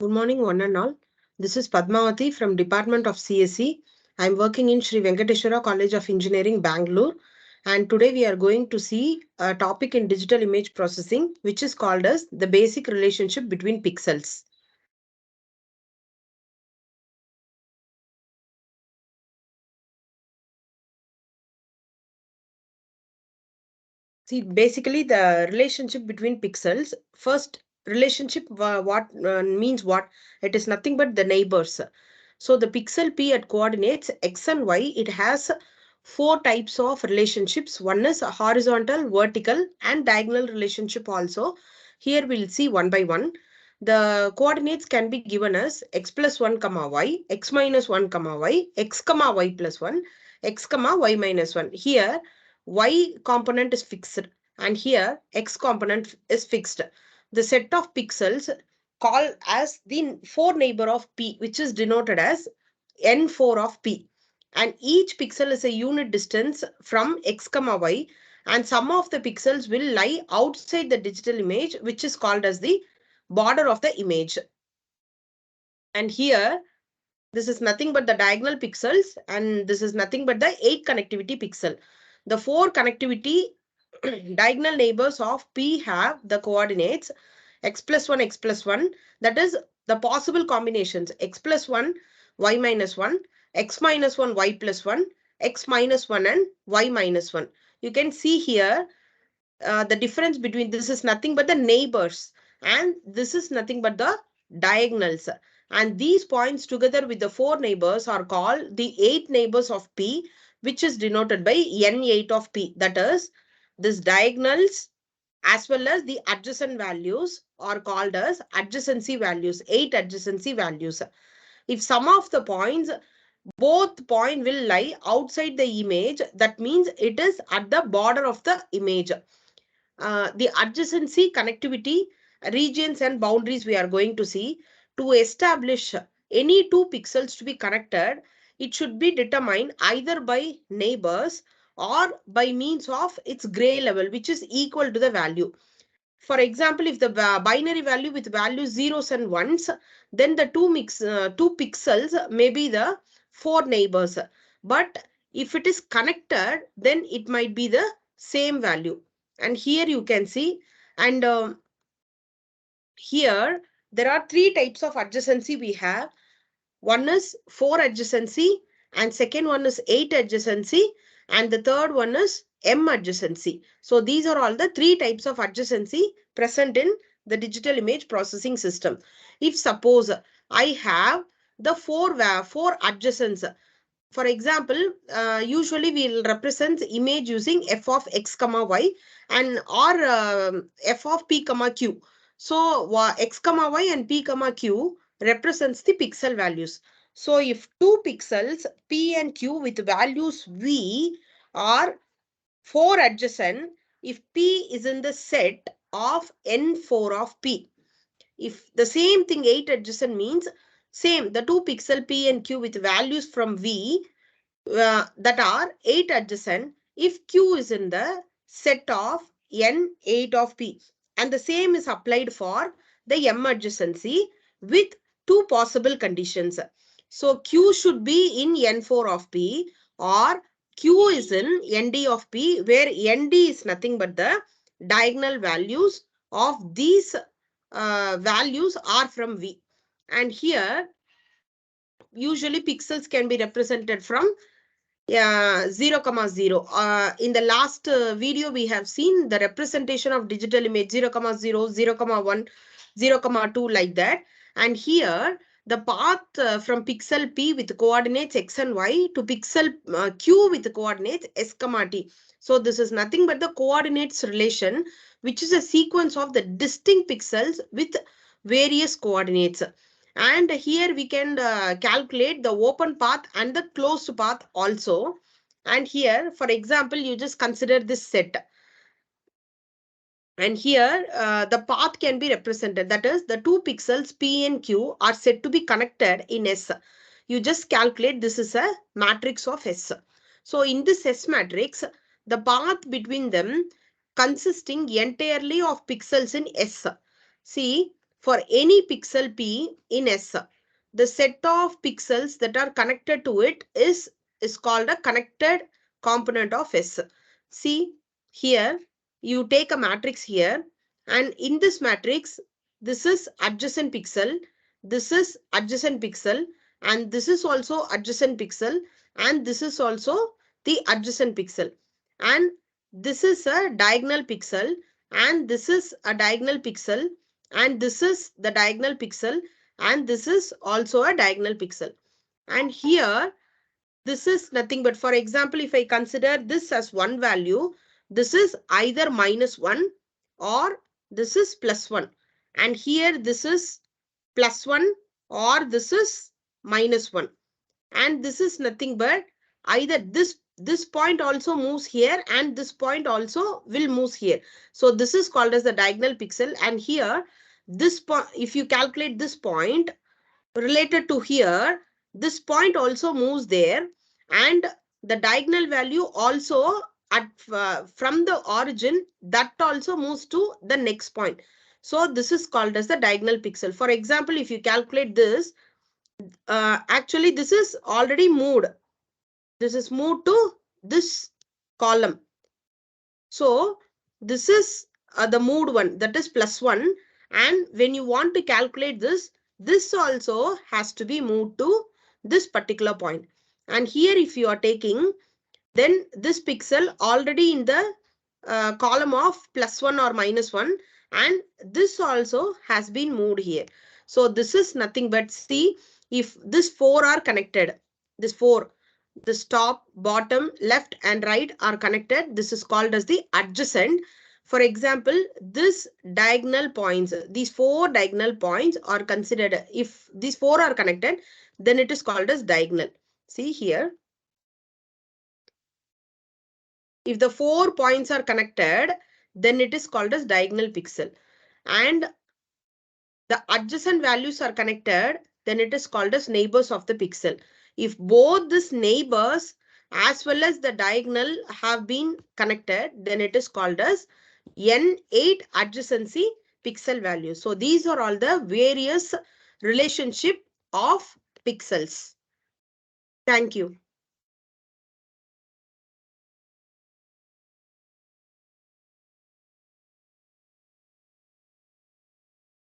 Good morning, one and all. This is Padmavati from Department of CSE. I am working in Sri Venkateswara College of Engineering, Bangalore. And today we are going to see a topic in digital image processing, which is called as the basic relationship between pixels. See, basically the relationship between pixels. First, relationship what means what? It is nothing but the neighbors. So the pixel P at coordinates X and Y, it has four types of relationships. One is a horizontal, vertical and diagonal relationship also. Here we'll see one by one. The coordinates can be given as x plus 1 comma y, x minus 1 comma y, x comma y plus 1, x comma y minus 1. Here y component is fixed and here x component is fixed. The set of pixels called as the four neighbor of P, which is denoted as N4 of P. And each pixel is a unit distance from X comma Y, and some of the pixels will lie outside the digital image, which is called as the border of the image. And here, this is nothing but the diagonal pixels, and this is nothing but the 8 connectivity pixel. The 4 connectivity diagonal neighbors of P have the coordinates x plus 1, x plus 1. That is the possible combinations x plus 1, y minus 1, x minus 1, y plus 1, x minus 1 and y minus 1. You can see here the difference between this is nothing but the neighbors and this is nothing but the diagonals. And these points together with the four neighbors are called the 8 neighbors of P, which is denoted by N8 of P. That is, this diagonals as well as the adjacent values are called as adjacency values, 8 adjacency values. If some of the points, both point will lie outside the image, that means it is at the border of the image. The adjacency, connectivity, regions and boundaries we are going to see. To establish any two pixels to be connected, it should be determined either by neighbors or by means of its gray level, which is equal to the value. For example, if the binary value with values zeros and ones, then the two pixels may be the four neighbors. But if it is connected, then it might be the same value. And here you can see, and here there are three types of adjacency we have. One is 4 adjacency, and second one is 8 adjacency, and the third one is M adjacency. So these are all the three types of adjacency present in the digital image processing system. If suppose I have the four adjacents, for example, usually we'll represent image using f of x comma y and or f of p comma q. So x comma y and p comma q represents the pixel values. So if two pixels p and q with values v are 4 adjacent, if p is in the set of n4 of p. If the same thing 8 adjacent means same, the two pixel p and q with values from v that are 8 adjacent if q is in the set of n8 of p, and the same is applied for the m adjacency with two possible conditions. So q should be in n4 of p or q is in nd of p, where nd is nothing but the diagonal values of these values are from v. And here usually pixels can be represented from 0 comma 0. In the last video we have seen the representation of digital image 0 comma 0, 0 comma 1, 0 comma 2, like that. And here the path from pixel p with coordinates x and y to pixel q with coordinates s comma t. So this is nothing but the coordinates relation, which is a sequence of the distinct pixels with various coordinates. And here we can calculate the open path and the closed path also. And here, for example, you just consider this set. And here the path can be represented. That is, the two pixels P and Q are said to be connected in S. You just calculate this is a matrix of S. So in this S matrix, the path between them consisting entirely of pixels in S. See, for any pixel P in S, the set of pixels that are connected to it is called a connected component of S. See here, you take a matrix here, and in this matrix, this is adjacent pixel, this is adjacent pixel, and this is also adjacent pixel, and this is also the adjacent pixel, and this is a diagonal pixel, and this is a diagonal pixel, and this is the diagonal pixel, and this is also a diagonal pixel. And here, this is nothing but, for example, if I consider this as one value, this is either -1 or this is +1. And here this is +1 or this is -1. And this is nothing but either this point also moves here and this point also will move here. So this is called as the diagonal pixel. And here, this point, if you calculate this point related to here, this point also moves there, and the diagonal value also at from the origin, that also moves to the next point. So this is called as the diagonal pixel. For example, if you calculate this, actually this is already moved. This is moved to this column. So this is the moved one, that is +1. And when you want to calculate this, this also has to be moved to this particular point. And here if you are taking, then this pixel already in the column of +1 or -1, and this also has been moved here. So this is nothing but, see, if this 4 are connected, this 4, this top, bottom, left and right are connected, this is called as the adjacent. For example, this diagonal points, these 4 diagonal points are considered, if these 4 are connected, then it is called as diagonal. See here, if the 4 points are connected, then it is called as diagonal pixel. And the adjacent values are connected, then it is called as neighbors of the pixel. If both these neighbors as well as the diagonal have been connected, then it is called as N8 adjacency pixel values. So these are all the various relationship of pixels. Thank you.